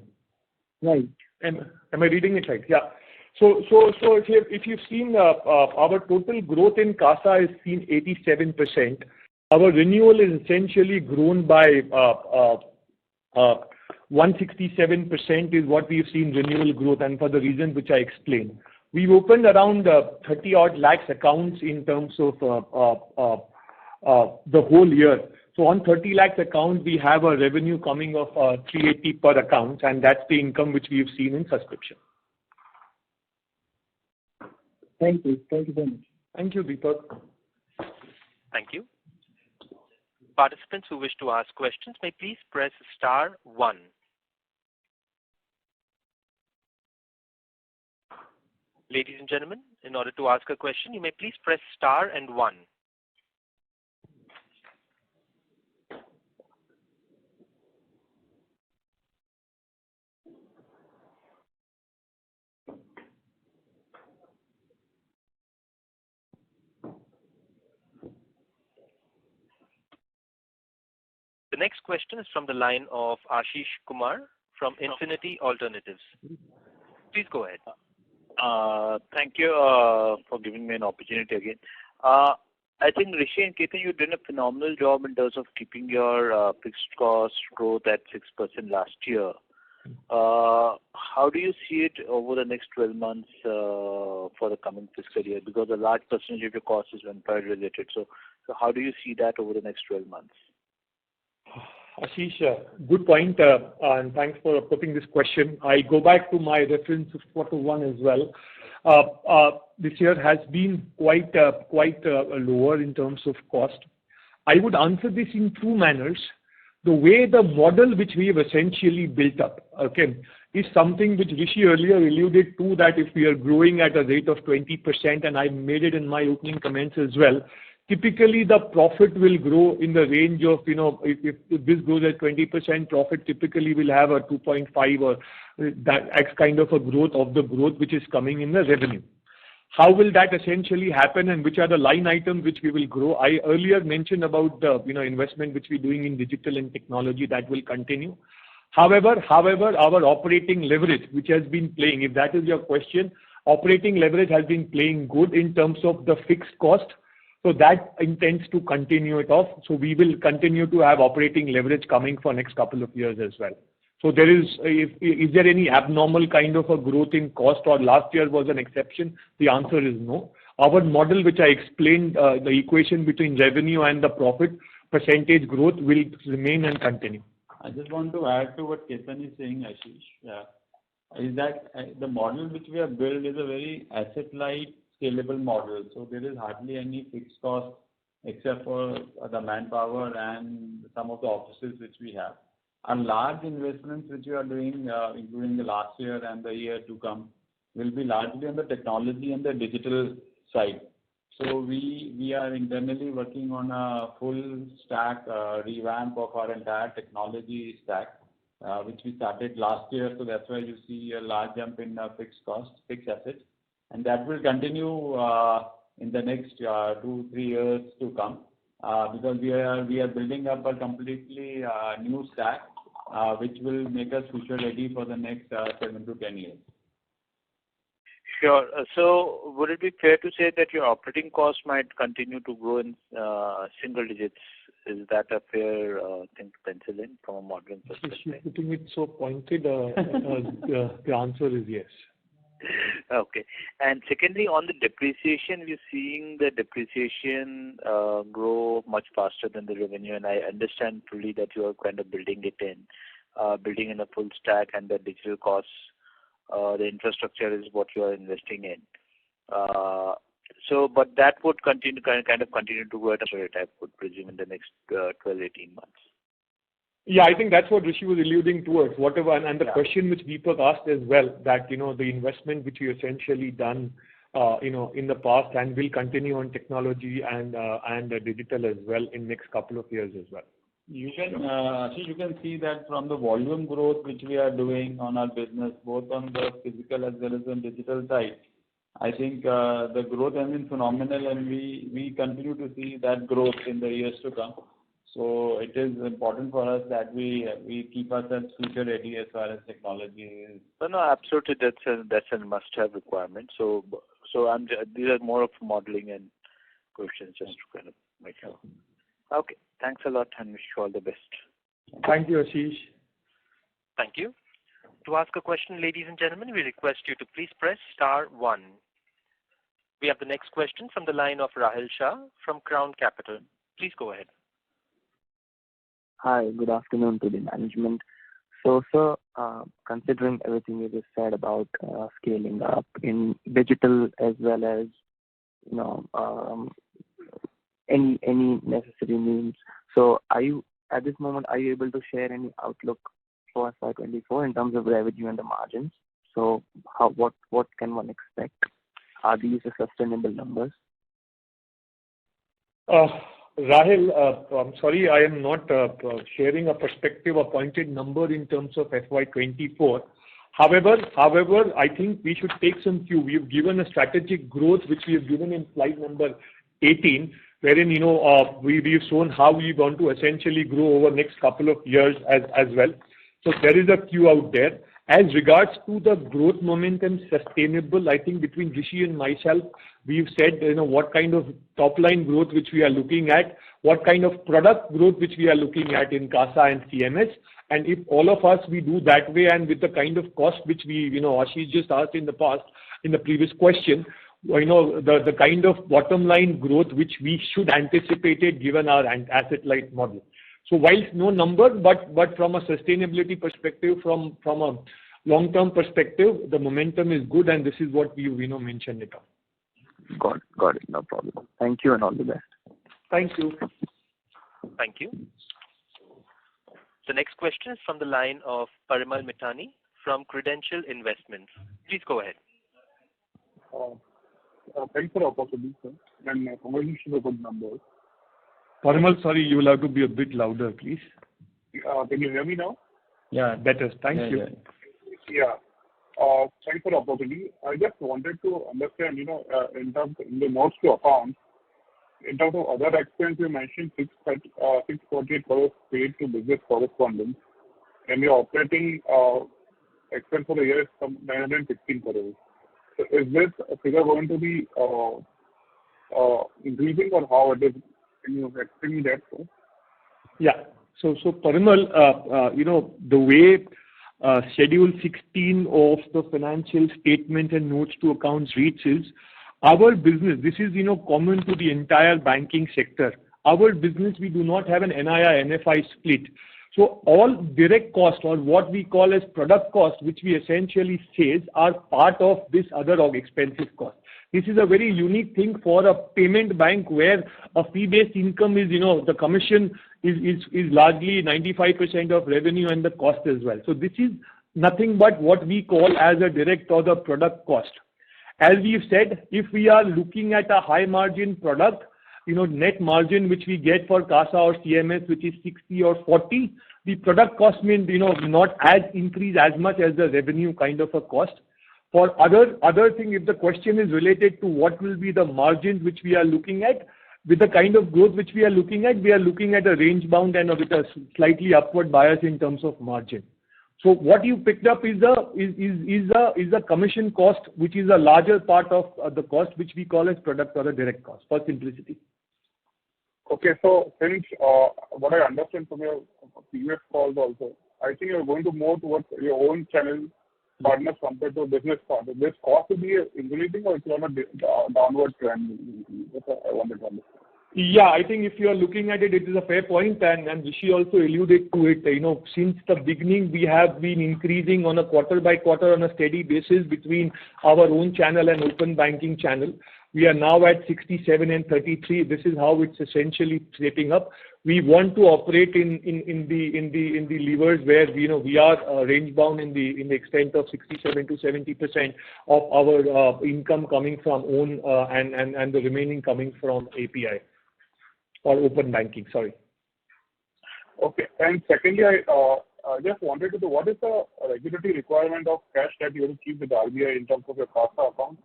Right. Am I reading it right? Yeah. So if you've seen our total growth in CASA is seen 87%. Our renewal is essentially grown by 167% is what we've seen renewal growth, and for the reason which I explained. We've opened around 30 odd lakhs accounts in terms of the whole year. So on 30 lakhs accounts, we have a revenue coming of 380 per account, and that's the income which we've seen in subscription. Thank you. Thank you very much. Thank you, Deepak. Thank you. Participants who wish to ask questions may please press star 1. Ladies and gentlemen, in order to ask a question, you may please press star and 1. The next question is from the line of Ashish Kumar from Infinity Alternatives. Please go ahead. Thank you for giving me an opportunity again. I think Rishi and Ketan, you did a phenomenal job in terms of keeping your fixed cost growth at 6% last year. How do you see it over the next 12 months for the coming fiscal year? Because a large percentage of your cost is employee related. So how do you see that over the next 12 months? Ashish, good point, and thanks for putting this question. I go back to my reference of Q1 as well. This year has been quite lower in terms of cost. I would answer this in two manners. The way the model which we have essentially built up, okay, is something which Rishi earlier alluded to, that if we are growing at a rate of 20%, and I made it in my opening comments as well, typically the profit will grow in the range of, if this grows at 20%, profit typically will have a 2.5 or that X kind of a growth of the growth which is coming in the revenue. How will that essentially happen, and which are the line items which we will grow? I earlier mentioned about the investment which we're doing in digital and technology that will continue. However, our operating leverage, which has been playing, if that is your question, operating leverage has been playing good in terms of the fixed cost. So that intends to continue it off. So we will continue to have operating leverage coming for next couple of years as well. So is there any abnormal kind of a growth in cost, or last year was an exception? The answer is no. Our model, which I explained, the equation between revenue and the profit percentage growth will remain and continue. I just want to add to what Ketan is saying, Ashish, is that the model which we have built is a very asset-light, scalable model. So there is hardly any fixed cost except for the manpower and some of the offices which we have. Our large investments which we are doing, including the last year and the year to come, will be largely on the technology and the digital side. So we are internally working on a full stack revamp of our entire technology stack, which we started last year. So that's why you see a large jump in fixed assets. And that will continue in the next 2-3 years to come, because we are building up a completely new stack, which will make us future ready for the next 7 to 10 years. Sure. So would it be fair to say that your operating costs might continue to grow in single digits? Is that a fair thing to pencil in from a modeling perspective? You're putting it so pointed. The answer is yes. Okay. And secondly, on the depreciation, we're seeing the depreciation grow much faster than the revenue, and I understand fully that you are kind of building in a full stack, and the digital costs, the infrastructure is what you are investing in. But that would continue to grow at a rate, I would presume, in the next 12, 18 months. Yeah, I think that's what Rishi was alluding towards. Whatever, and the question which Deepak asked as well, that the investment which we essentially done, in the past and will continue on technology and digital as well in next couple of years as well. You can see that from the volume growth which we are doing on our business, both on the physical as well as on digital side. I think the growth has been phenomenal, and we continue to see that growth in the years to come. So it is important for us that we keep ourselves future ready as far as technology is. No, absolutely, that's a must-have requirement. So these are more of modeling and questions just to kind of make sure. Okay, thanks a lot, and wish you all the best. Thank you, Ashish. Thank you. To ask a question, ladies and gentlemen, we request you to please press star 1. We have the next question from the line of Rahil Shah from Crown Capital. Please go ahead. Hi, good afternoon to the management. So, sir, considering everything you just said about scaling up in digital as well as any necessary means, so at this moment are you able to share any outlook for FY24 in terms of revenue and the margins? So, what can one expect? Are these the sustainable numbers? Rahil, I'm sorry, I am not sharing a perspective or pointed number in terms of FY24. However, I think we should take some cue. We've given a strategic growth which we have given in slide number 18, wherein we've shown how we want to essentially grow over next couple of years as well. So there is a cue out there. As regards to the growth momentum sustainable, I think between Rishi and myself, we've said what kind of top line growth which we are looking at, what kind of product growth which we are looking at in CASA and CMS, and if all of us we do that way and with the kind of cost which we Ashish just asked in the previous question, the kind of bottom line growth which we should anticipate it given our asset light model. So whilst no number, but from a sustainability perspective, from a long-term perspective, the momentum is good, and this is what we mentioned it on. Got it. No problem. Thank you and all the best. Thank you. Thank you. The next question is from the line of Parimal Mithani from Credential Investments. Please go ahead. Thanks for the opportunity, sir, and congratulations on good numbers. Parimal, sorry, you will have to be a bit louder, please. Can you hear me now? Yeah, better. Thank you. Yeah. Thanks for the opportunity. I just wanted to understand, in the notes to accounts, in terms of other expense, you mentioned 648 crores paid to business correspondents, and your operating expense for the year is some 916 crores. So is this figure going to be increasing, or how it is? Can you explain me that, sir? Yeah. So Parimal, the way Schedule 16 of the financial statement and notes to accounts reads is, our business, this is common to the entire banking sector. Our business, we do not have an NII, NFI split. So all direct cost, or what we call as product cost, which we essentially says are part of this other expensive cost. This is a very unique thing for a payment bank where a fee-based income is, the commission is largely 95% of revenue and the cost as well. So this is nothing but what we call as a direct or the product cost. As we've said, if we are looking at a high margin product, net margin which we get for CASA or CMS, which is 60 or 40, the product cost means, not as increase as much as the revenue kind of a cost. For other thing, if the question is related to what will be the margins which we are looking at, with the kind of growth which we are looking at a range bound and with a slightly upward bias in terms of margin. So what you picked up is the commission cost, which is a larger part of the cost, which we call as product or a direct cost, for simplicity. Okay, so since what I understand from your previous calls also, I think you're going to move towards your own channel partners compared to a business partner. This cost will be increasing or it's on a downward trend? That's what I wanted to understand. Yeah, I think if you are looking at it, it is a fair point, and Rishi also alluded to it. Since the beginning, we have been increasing on a quarter by quarter on a steady basis between our own channel and open banking channel. We are now at 67 and 33. This is how it's essentially shaping up. We want to operate in the levers where we are range bound in the extent of 67 to 70% of our income coming from own and the remaining coming from API. Or open banking, sorry. Okay. And secondly, I just wanted to know what is the regulatory requirement of cash that you will keep with RBI in terms of your CASA account?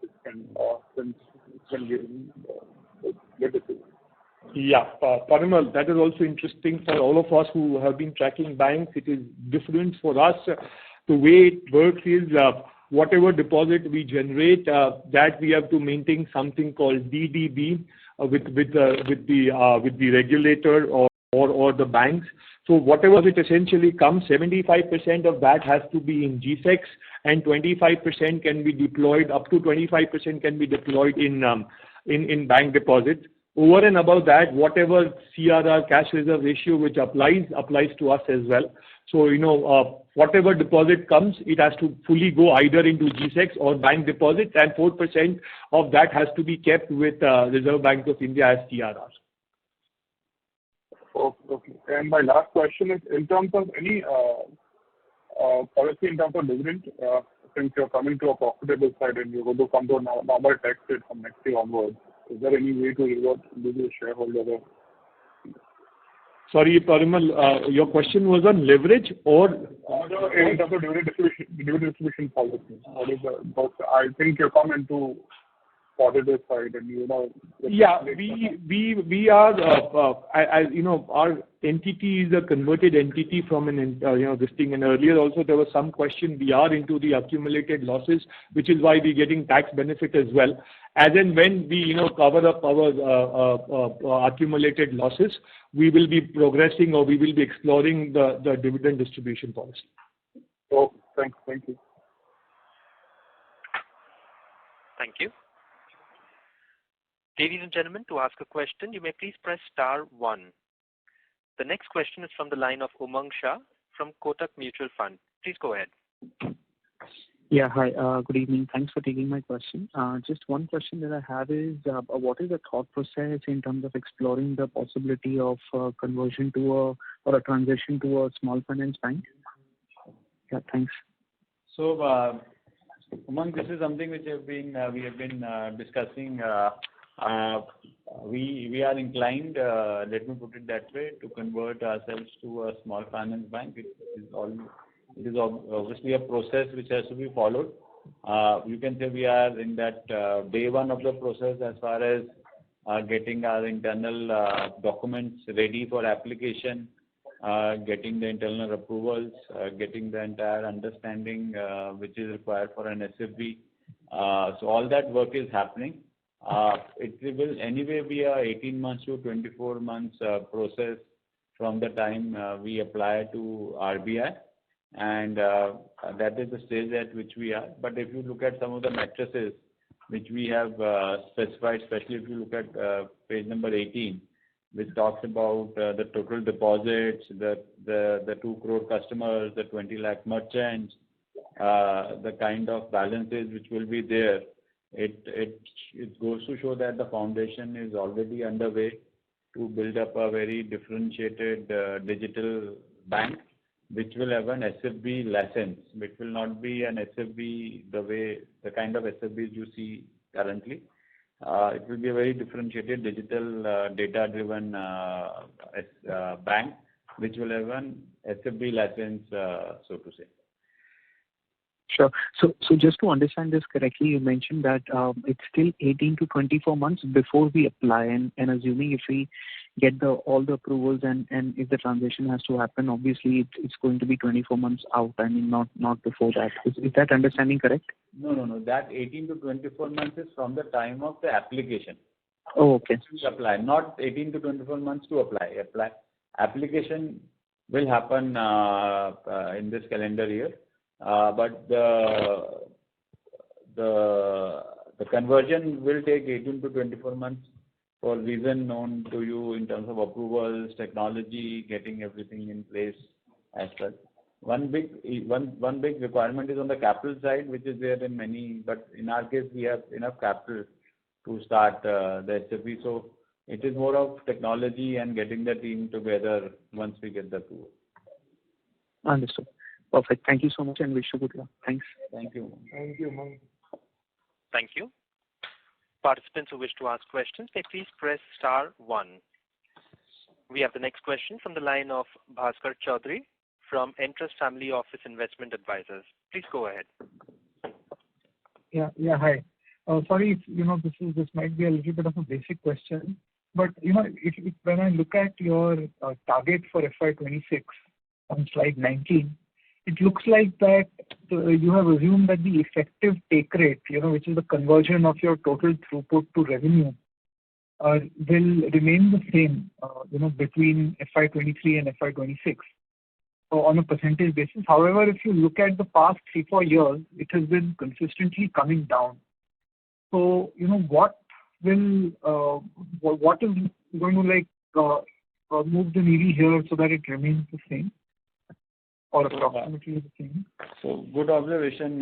Yeah, Parimal, that is also interesting for all of us who have been tracking banks. It is different for us. The way it works is whatever deposit we generate, that we have to maintain something called DDB with the regulator or the banks. So whatever it essentially comes, 75% of that has to be in GSECs and 25% can be deployed, up to 25% can be deployed in bank deposits. Over and above that, whatever CRR, cash reserve ratio, which applies to us as well. So, whatever deposit comes, it has to fully go either into GSECs or bank deposits, and 4% of that has to be kept with Reserve Bank of India as TRR. Okay. And my last question is, in terms of any policy in terms of dividend, since you're coming to a profitable side and you're going to come to a normal tax rate from next year onwards, is there any way to reward individual shareholders? Sorry, Parimal, your question was on leverage or? In terms of dividend distribution policy. What is I think you're coming to positive side and Yeah, we are, our entity is a converted entity from this thing. And earlier also there was some question, we are into the accumulated losses, which is why we're getting tax benefit as well. As and when we, cover up our accumulated losses, we will be progressing or we will be exploring the dividend distribution policy. Oh, thank you. Thank you. Ladies and gentlemen, to ask a question, you may please press star 1. The next question is from the line of Umang Shah from Kotak Mutual Fund. Please go ahead. Yeah, hi. Good evening. Thanks for taking my question. Just one question that I have is, what is the thought process in terms of exploring the possibility of conversion to a transition to a small finance bank? Yeah, thanks. So, Umang, this is something which we have been discussing. We are inclined, let me put it that way, to convert ourselves to a small finance bank. It is obviously a process which has to be followed. You can say we are in that day one of the process as far as getting our internal documents ready for application, getting the internal approvals, getting the entire understanding which is required for an SFB. So all that work is happening. It will anyway be a 18 months to 24 months process from the time we apply to RBI, and that is the stage at which we are. But if you look at some of the matrices which we have specified, especially if you look at page number 18, which talks about the total deposits, the 2 crore customers, the 20 lakh merchants, the kind of balances which will be there. It goes to show that the foundation is already underway to build up a very differentiated digital bank, which will have an SFB license, which will not be an SFB the kind of SFBs you see currently. It will be a very differentiated digital data-driven bank, which will have an SFB license, so to say. Sure. So just to understand this correctly, you mentioned that it's still 18 to 24 months before we apply, and assuming if we get all the approvals and if the transition has to happen, obviously it's going to be 24 months out. I mean, not before that. Is that understanding correct? No. That 18 to 24 months is from the time of the application. Oh, okay. To apply, not 18 to 24 months to apply. Application will happen in this calendar year. But the conversion will take 18 to 24 months for reason known to you in terms of approvals, technology, getting everything in place as well. One big requirement is on the capital side, which is there in many, but in our case we have enough capital to start the SFB. So it is more of technology and getting the team together once we get the approval. Understood. Perfect. Thank you so much and wish you good luck. Thanks. Thank you. Thank you, Umang. Thank you. Participants who wish to ask questions, may please press star 1. We have the next question from the line of Bhaskar Chaudhary from Entrust Family Office Investment Advisors. Please go ahead. Yeah, hi. Sorry if this might be a little bit of a basic question, but if when I look at your target for FY26 on slide 19, it looks like that you have assumed that the effective take rate, which is the conversion of your total throughput to revenue, will remain the same, between FY23 and FY26 on a percentage basis. However, if you look at the past 3-4 years, it has been consistently coming down. So, what is going to move the needle here so that it remains the same? Or approximately the same. So good observation,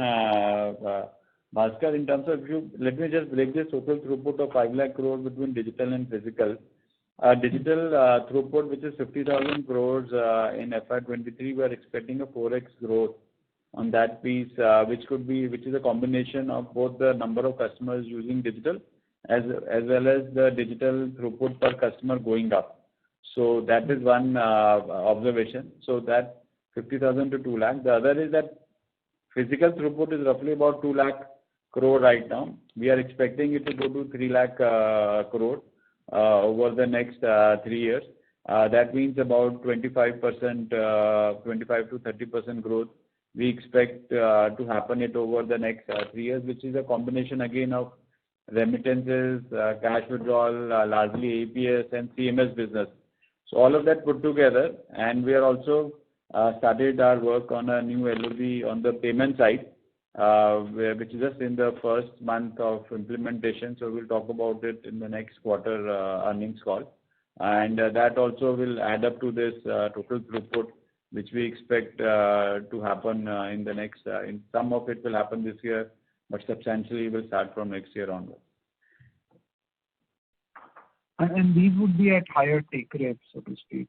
Bhaskar. In terms of let me just break this total throughput of 5 lakh crore between digital and physical. Digital throughput, which is 50,000 crores in FY23, we are expecting a 4x growth on that piece, which is a combination of both the number of customers using digital as well as the digital throughput per customer going up. So that is one observation. So that 50,000 to 2 lakh. The other is that physical throughput is roughly about 2 lakh crore right now. We are expecting it to go to 3 lakh crore over the next 3 years. That means about 25% to 30% growth we expect to happen over the next 3 years, which is a combination again of remittances, cash withdrawal, largely APS and CMS business. So all of that put together, and we are also started our work on a new LOB on the payment side, which is just in the first month of implementation. So we'll talk about it in the next quarter earnings call. And that also will add up to this total throughput, which we expect to happen in the next, in some of it will happen this year, but substantially will start from next year onwards. And these would be at higher take rates, so to speak.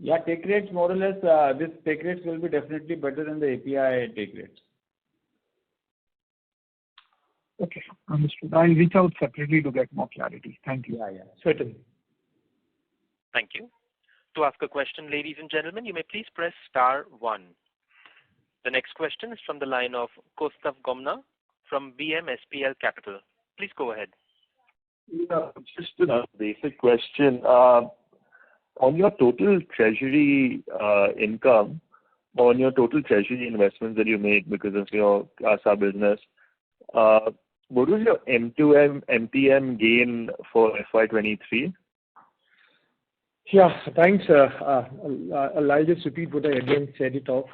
Yeah, take rates more or less, this take rates will be definitely better than the API take rates. Okay, understood. I'll reach out separately to get more clarity. Thank you. Yeah. Certainly. Thank you. To ask a question, ladies and gentlemen, you may please press star 1. The next question is from the line of Kaustav Gomna from BMSPL Capital. Please go ahead. Yeah, just a basic question. On your total treasury income, on your total treasury investments that you make because of your CASA business, what was your MTM gain for FY23? Yeah, thanks. I'll just repeat what I again said it off.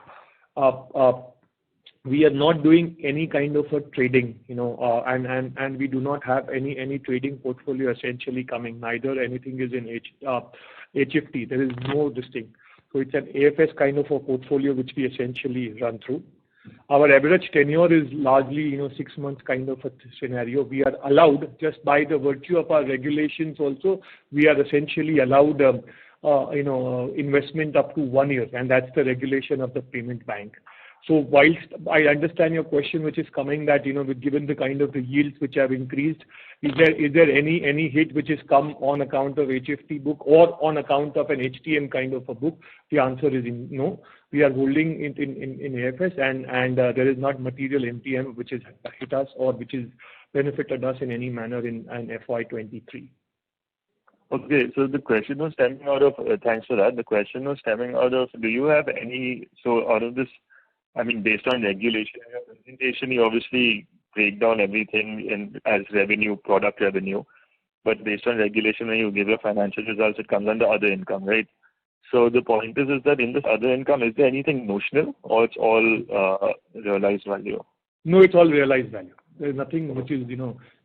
We are not doing any kind of a trading, and we do not have any trading portfolio essentially coming. Neither anything is in HFT. There is no distinct. So it's an AFS kind of a portfolio which we essentially run through. Our average tenure is largely 6 months kind of a scenario. We are allowed, just by the virtue of our regulations also, we are essentially allowed investment up to 1 year, and that's the regulation of the payment bank. So whilst I understand your question, which is coming that, with given the kind of the yields which have increased, is there any hit which has come on account of HFT book or on account of an HTM kind of a book? The answer is no. We are holding it in AFS and there is not material MTM which has hit us or which has benefited us in any manner in FY23. Okay, so the question was stemming out of, thanks for that. The question was stemming out of, do you have any, so out of this, I mean, based on regulation, in your presentation, you obviously break down everything as revenue, product revenue, but based on regulation, when you give your financial results, it comes under other income, right? So the point is that in this other income, is there anything notional or it's all realized value? No, it's all realized value. There is nothing which is,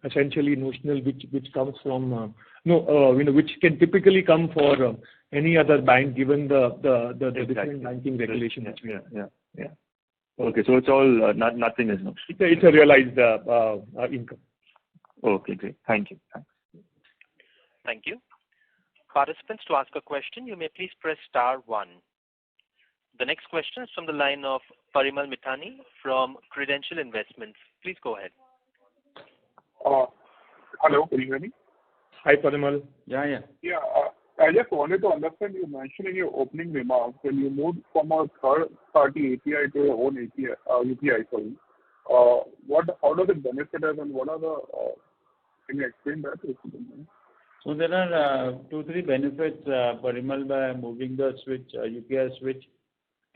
essentially notional, which comes from, which can typically come for any other bank given the different banking regulation. Yeah. Okay, so it's all, nothing is notional. It's a realized income. Okay, great. Thank you. Thanks. Thank you. Participants, to ask a question, you may please press star 1. The next question is from the line of Parimal Mithani from Credential Investments. Please go ahead. Hello, can you hear me? Hi, Parimal. Yeah. Yeah, I just wanted to understand, you mentioned in your opening remarks when you moved from a third-party API to your own UPI, how does it benefit us and what are the, can you explain that? So there are 2-3 benefits, Parimal, by moving the switch, UPI switch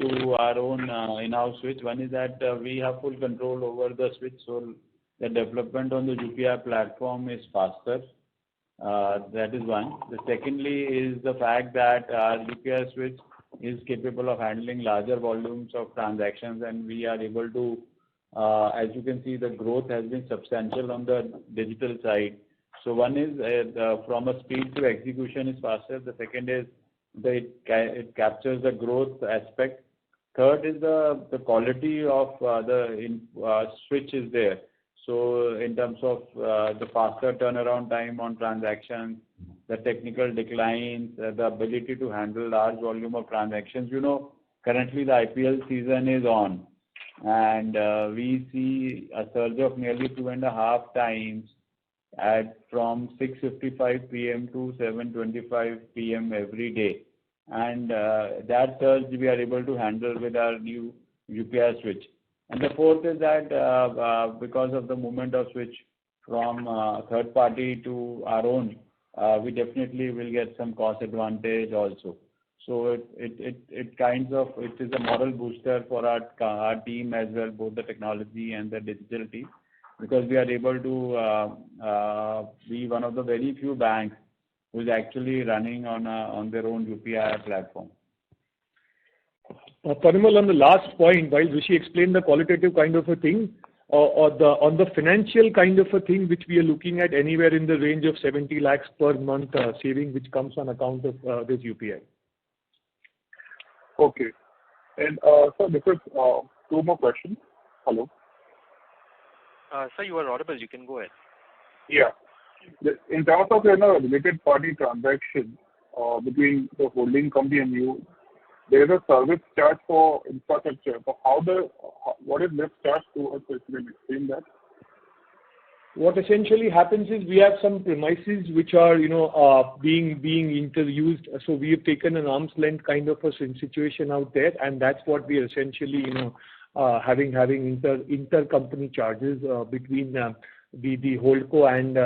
to our own in-house switch. One is that we have full control over the switch, so the development on the UPI platform is faster. That is one. The secondly is the fact that our UPI switch is capable of handling larger volumes of transactions, and we are able to, as you can see, the growth has been substantial on the digital side. So one is from a speed to execution is faster. The second is it captures the growth aspect. Third is the quality of the switch is there. So in terms of the faster turnaround time on transactions, the technical declines, the ability to handle large volume of transactions. Currently the IPL season is on, and we see a surge of nearly 2.5 times from 6:55 p.m. to 7:25 p.m. every day. And that surge we are able to handle with our new UPI switch. And the fourth is that because of the movement of switch from third party to our own, we definitely will get some cost advantage also. So it is a moral booster for our team as well, both the technology and the digital team, because we are able to be one of the very few banks who is actually running on their own UPI platform. Parimal, on the last point, while Rishi explained the qualitative kind of a thing, on the financial kind of a thing, which we are looking at anywhere in the range of 70 lakhs per month saving, which comes on account of this UPI. Okay. And sir, this is 2 more questions. Hello. Sir, you are audible. You can go ahead. Yeah. In terms of related party transaction between the holding company and you, there is a service charge for infrastructure. So what is left charge to us? If you can explain that. What essentially happens is we have some premises which are being interused. So we have taken an arm's length kind of a situation out there, and that's what we are essentially having intercompany charges between the holdco and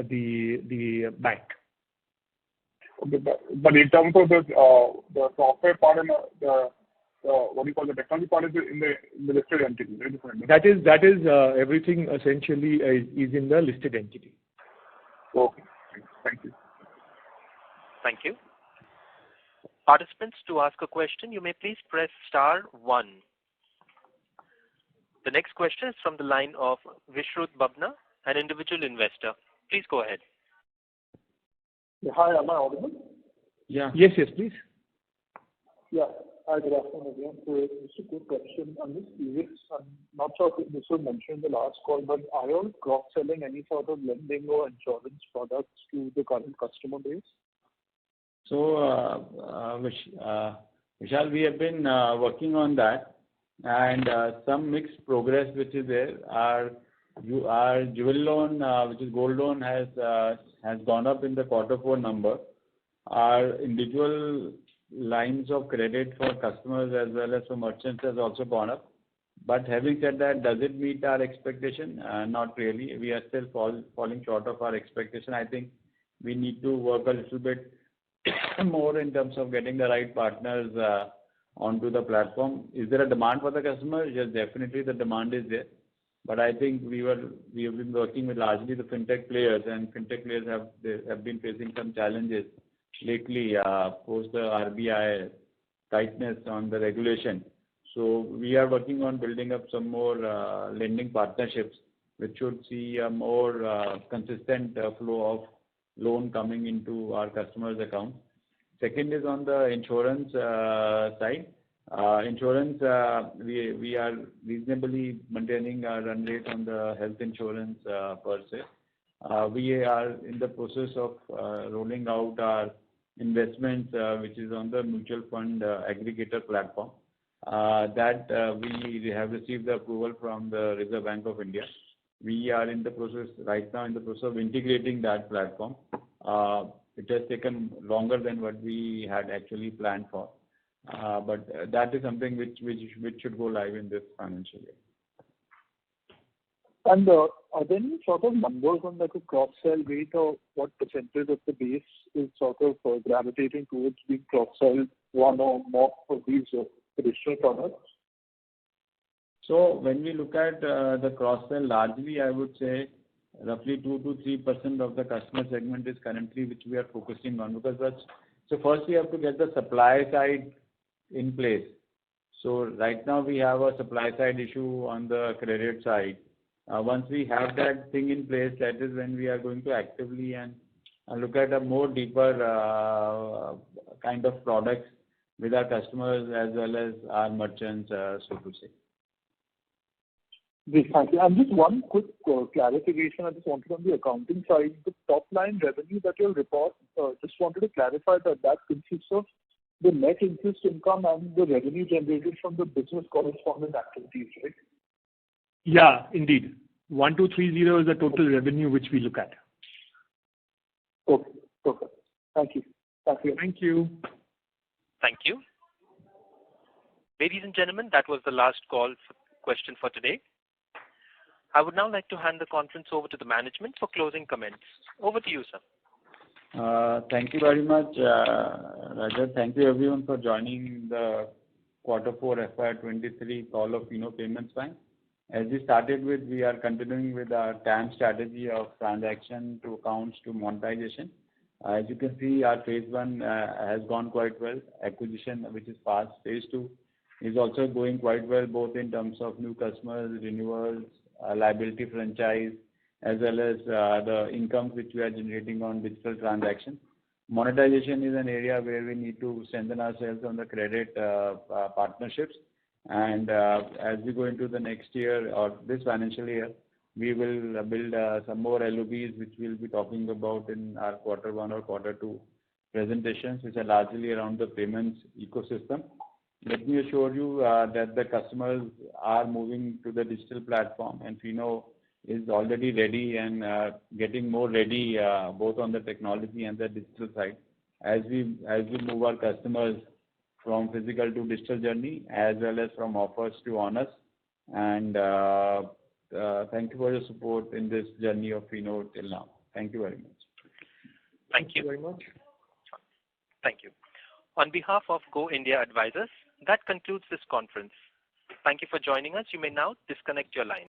the bank. Okay, but in terms of the software part and the the technology part is in the listed entity, right? That is everything essentially is in the listed entity. Okay, thank you. Thank you. Participants, to ask a question, you may please press star 1. The next question is from the line of Vishrut Babna, an individual investor. Please go ahead. Hi, am I audible? Yeah. Yes, please. Yeah. Hi, good afternoon again. So just a quick question. I'm just curious, I'm not sure if this was mentioned in the last call, but are you cross-selling any sort of lending or insurance products to the current customer base? So, Vishal, we have been working on that. and some mixed progress which is there. Our jewel loan, which is gold loan, has gone up in the Q4 number. Our individual lines of credit for customers as well as for merchants has also gone up. But having said that, does it meet our expectation? Not really. We are still falling short of our expectation. I think we need to work a little bit more in terms of getting the right partners onto the platform. Is there a demand for the customer? Yes, definitely the demand is there. But I think we have been working with largely the fintech players, and fintech players have been facing some challenges lately post the RBI tightness on the regulation. So we are working on building up some more lending partnerships, which should see a more consistent flow of loan coming into our customers' accounts. Second is on the insurance side. Insurance, we are reasonably maintaining our run rate on the health insurance per se. We are in the process of rolling out our investments, which is on the mutual fund aggregator platform. That we have received the approval from the Reserve Bank of India. We are in the process right now of integrating that platform. It has taken longer than what we had actually planned for, but that is something which should go live in this financial year. And are there any sort of numbers on like a cross-sell rate, or what percentage of the base is sort of gravitating towards being cross-sold one or more of these additional products? So when we look at the cross-sell, largely I would say roughly 2 to 3% of the customer segment is currently which we are focusing on, because so first we have to get the supply side in place. So right now we have a supply side issue on the credit side. Once we have that thing in place, that is when we are going to actively and look at a more deeper kind of products with our customers as well as our merchants, so to say. Thank you. And just one quick clarification I just wanted on the accounting side. The top line revenue that you'll report, just wanted to clarify that consists of the net interest income and the revenue generated from the business correspondent activities, right? Yeah, indeed. 1230 is the total revenue which we look at. Okay, perfect. Thank you. Thank you. Thank you. Ladies and gentlemen, that was the last question for today. I would now like to hand the conference over to the management for closing comments. Over to you, sir. Thank you very much, Rajat. Thank you everyone for joining the Q4 FY23 call of FINO Payments Bank. As we started with, we are continuing with our TAM strategy of transaction to accounts to monetization. As you can see, our phase 1 has gone quite well. Acquisition, which is fast. Phase 2 is also going quite well, both in terms of new customers, renewals, liability franchise, as well as the incomes which we are generating on digital transactions. Monetization is an area where we need to strengthen ourselves on the credit partnerships. And as we go into the next year or this financial year, we will build some more LOBs, which we'll be talking about in our Q1 or Q2 presentations, which are largely around the payments ecosystem. Let me assure you that the customers are moving to the digital platform, and FINO is already ready and getting more ready both on the technology and the digital side as we move our customers from physical to digital journey, as well as from offers to honors. And thank you for your support in this journey of FINO till now. Thank you very much. Thank you very much. Thank you. On behalf of Go India Advisors, that concludes this conference. Thank you for joining us. You may now disconnect your line.